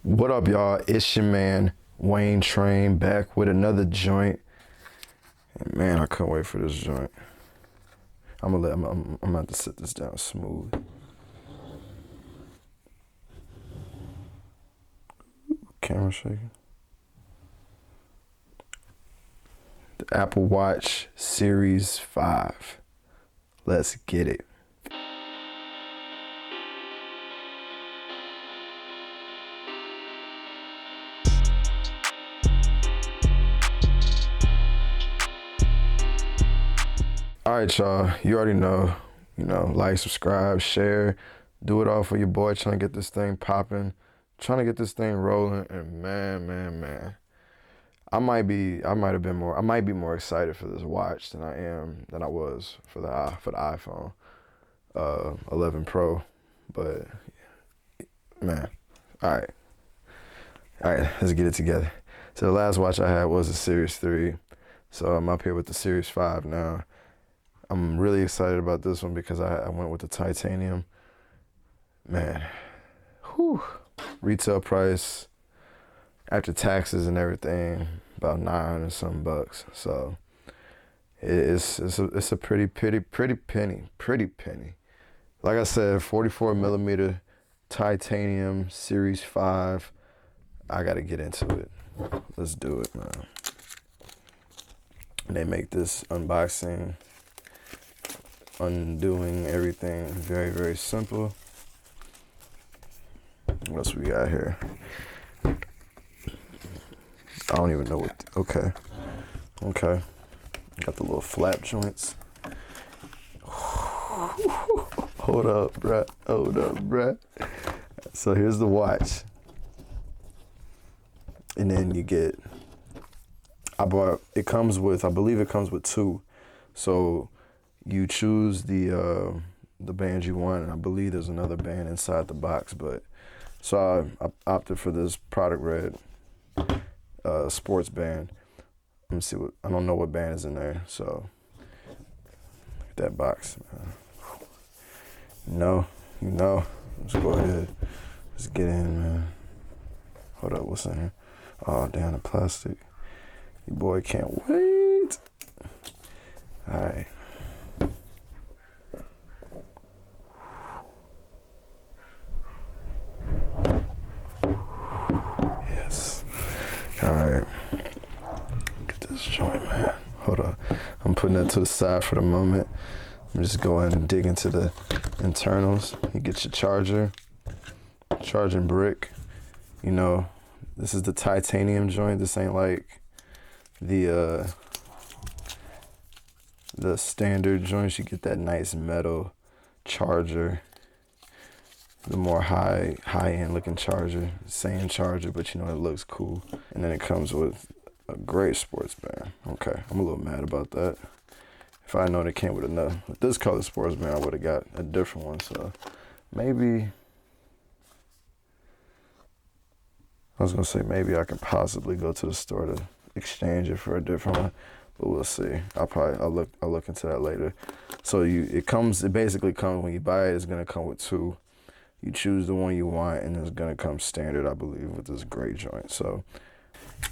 What up, y'all? It's your man Wayne Train back with another joint. And man, I couldn't wait for this joint. I'm gonna have to sit this down smooth. Camera shaking. The Apple Watch Series 5. Let's get it. All right, y'all. You already know. Like, subscribe, share, do it all for your boy. Trying to get this thing popping, trying to get this thing rolling. And man, I might be more excited for this watch than I was for the iPhone 11 Pro. But man, all right, let's get it together. So the last watch I had was the Series 3. So I'm up here with the Series 5 now. I'm really excited about this one because I went with the titanium. Man, whew. Retail price after taxes and everything about $900 and some bucks. So it's a pretty penny. Like I said, 44 millimeter titanium Series 5. I gotta get into it. Let's do it, man. They make this unboxing, undoing everything very, very simple. What else we got here? I don't even know what. Okay. Got the little flap joints. Hold up, bruh. So here's the watch. And then you get, I believe it comes with two. So you choose the band you want, and I believe there's another band inside the box. But so I opted for this product red sports band. Let me see I don't know what band is in there. So look at that box, man. You know. Let's go ahead. Let's get in, man. Hold up, what's in here? Oh, damn, the plastic. Your boy can't wait. All right. Yes. All right. Get this joint, man. Hold up. I'm putting that to the side for the moment. I'm just going and dig into the internals. You get your charging brick. This is the titanium joint. This ain't like the standard joints. You get that nice metal charger, the more high end looking charger, same charger, but it looks cool. And then it comes with a great sports band. Okay, I'm a little mad about that. If I known it came with this color sports band, I would have got a different one. So maybe I can possibly go to the store to exchange it for a different one, but we'll see. I'll look into that later. So it basically comes when you buy it. It's gonna come with two. You choose the one you want, and it's gonna come standard, I believe, with this gray joint. So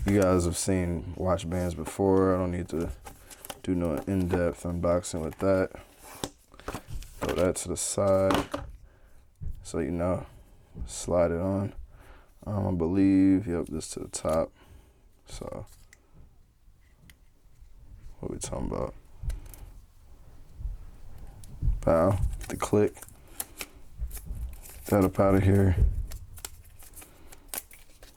you guys have seen watch bands before. I don't need to do no in-depth unboxing with that. Throw that to the side, so slide it on. I believe, this to the top. So, what we talking about? Bow, the click. That up out of here.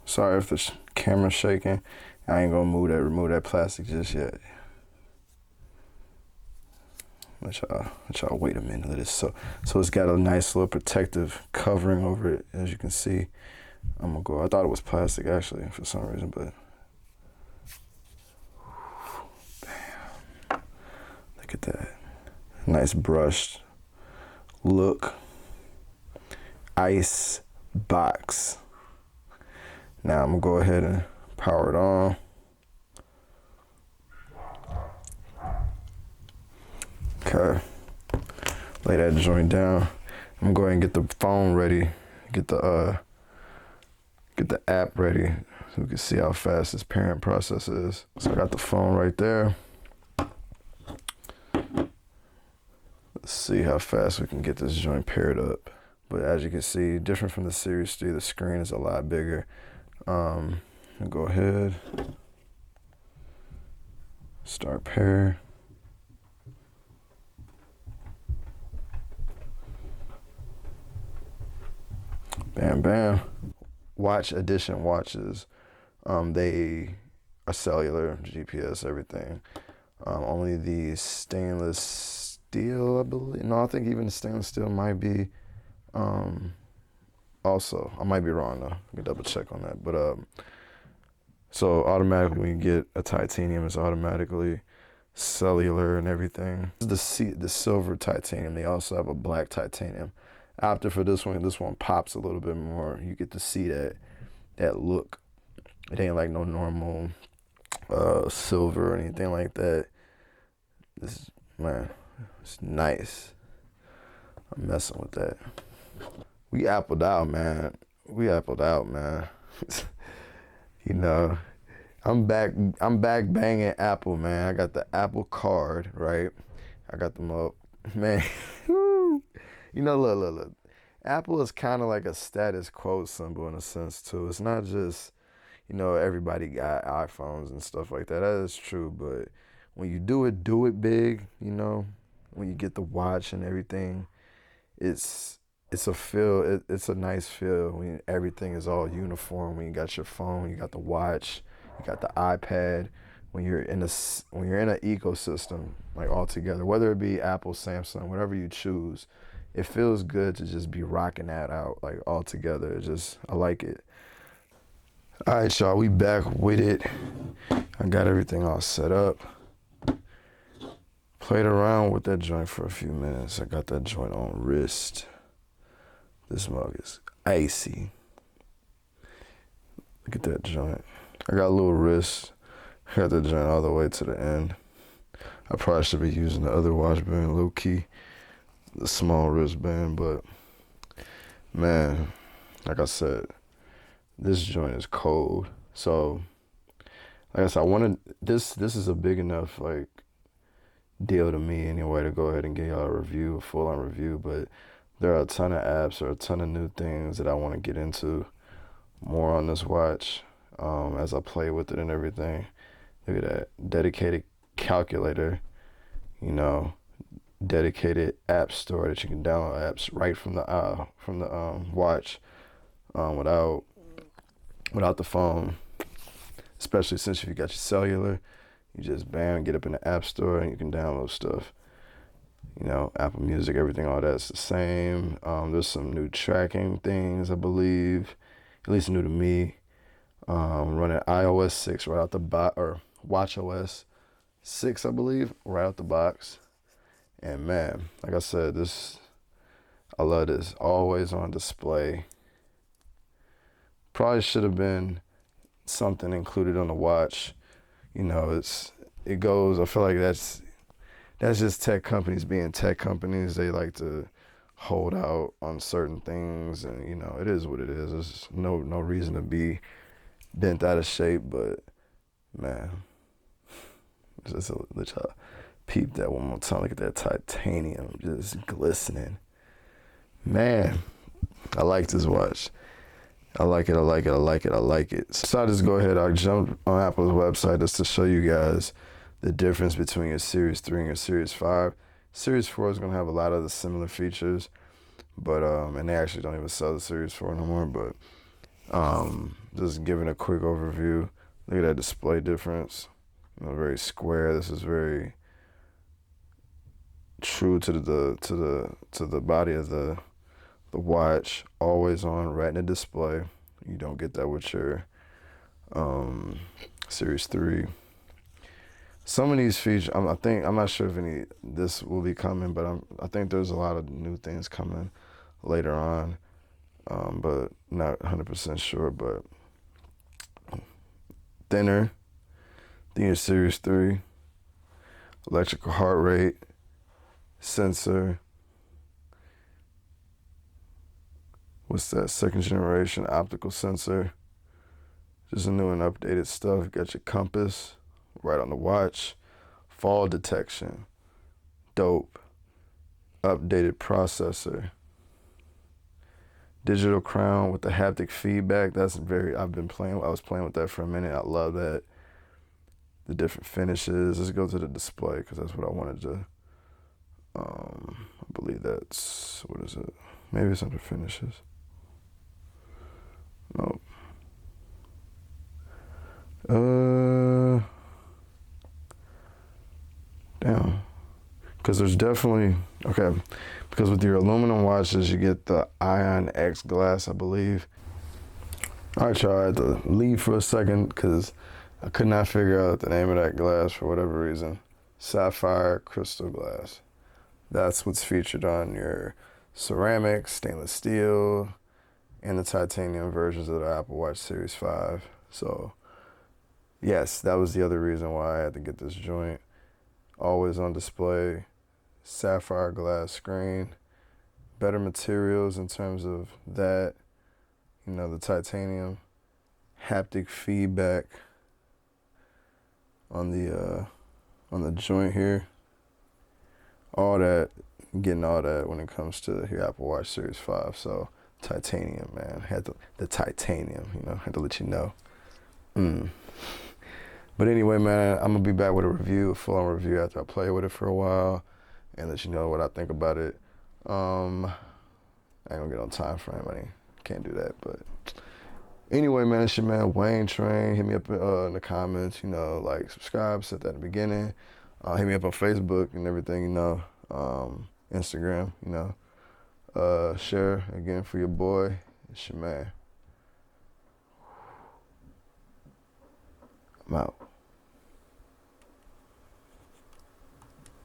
Sorry if the camera's shaking. I ain't gonna remove that plastic just yet. Let y'all wait a minute. So it's got a nice little protective covering over it, as you can see. I thought it was plastic actually for some reason, but bam. Look at that. Nice brushed look. Ice box. Now I'm gonna go ahead and power it on. Okay. Lay that joint down. I'm gonna go ahead and get the phone ready. Get Get the app ready so we can see how fast this pairing process is. So I got the phone right there. Let's see how fast we can get this joint paired up. But as you can see, different from the Series 3, the screen is a lot bigger. Go ahead, start pair. Bam, bam. Watch edition watches, they are cellular, GPS, everything. Only the stainless steel, I believe. No, I think even the stainless steel might be. Also, I might be wrong though. I can double check on that. But so automatically when you get a titanium, it's automatically cellular and everything. The silver titanium. They also have a black titanium. After for this one pops a little bit more. You get to see that look. It ain't like no normal silver or anything like that. This, man, it's nice. I'm messing with that. We appled out, man. You know, I'm back banging Apple, man. I got the Apple card, right? I got them up. Man, you know, look. Apple is kind of like a status quo symbol in a sense, too. It's not just, you know, everybody got iPhones and stuff like that. That is true, but when you do it big, you know, when you get the watch and everything, it's a feel. It's a nice feel when everything is all uniform. When you got your phone, you got the watch, you got the iPad. When you're in an ecosystem, like all together, whether it be Apple, Samsung, whatever you choose, it feels good to just be rocking that out like all together. I like it. All right, y'all, we back with it. I got everything all set up. Played around with that joint for a few minutes. I got that joint on wrist. This mug is icy. Look at that joint. I got a little wrist. I got that joint all the way to the end. I probably should be using the other watch band, low key, the small wristband, but man, like I said, this joint is cold. So, like I said, this is a big enough like deal to me anyway to go ahead and give y'all a full-on review, but there are a ton of apps or a ton of new things that I want to get into more on this watch as I play with it and everything. Look at that. Dedicated calculator, you know, dedicated app store that you can download apps right from the watch without the phone, especially since if you got your cellular, you just get up in the app store and you can download stuff. You know, Apple Music, everything, all that's the same. There's some new tracking things, I believe, at least new to me. Running iOS 6 right out the box, or watchOS 6, I believe, right out the box. And man, like I said, I love this. Always on display. Probably should have been something included on the watch. You know, I feel like that's just tech companies being tech companies. They like to hold out on certain things, and you know, it is what it is. There's no reason to be bent out of shape, but man, just let y'all peep that one more time. Look at that titanium just glistening. Man, I like this watch. I like it. So I just go ahead, I jumped on Apple's website just to show you guys the difference between your Series 3 and your Series 5. Series 4 is going to have a lot of the similar features, but and they actually don't even sell the Series 4 no more, but just giving a quick overview. Look at that display difference. You know, very square. This is very true to the body of the watch. Always on Retina display. You don't get that with your Series 3. Some of these features, I'm not sure if this will be coming, but I think there's a lot of new things coming later on, but not 100% sure. But thinner than your Series 3, electrical heart rate sensor. What's that? Second generation optical sensor. Just a new and updated stuff. Got your compass right on the watch. Fall detection. Dope. Updated processor. Digital crown with the haptic feedback. That's I was playing with that for a minute. I love that. The different finishes. Let's go to the display because that's what I wanted to. I believe that's, what is it? Maybe it's under finishes. Nope. Damn. Because there's definitely, okay, because with your aluminum watches, you get the Ion X glass, I believe. All right, y'all, I had to leave for a second because I could not figure out the name of that glass for whatever reason. Sapphire crystal glass. That's what's featured on your ceramic, stainless steel, and the titanium versions of the Apple Watch Series 5. So, yes, that was the other reason why I had to get this joint. Always on display, sapphire glass screen, better materials in terms of that, the titanium, haptic feedback on the joint here. Getting all that when it comes to your Apple Watch Series 5. So titanium, man. The titanium, had to let you know. But anyway, man, I'm gonna be back with a full-on review after I play with it for a while and let you know what I think about it. I ain't gonna get on time frame. Can't do that. But anyway, man, it's your man Wayne Train. Hit me up in the comments. Like, subscribe. Said that in the beginning. Hit me up on Facebook and everything. Instagram. Share again for your boy. It's your man. I'm out.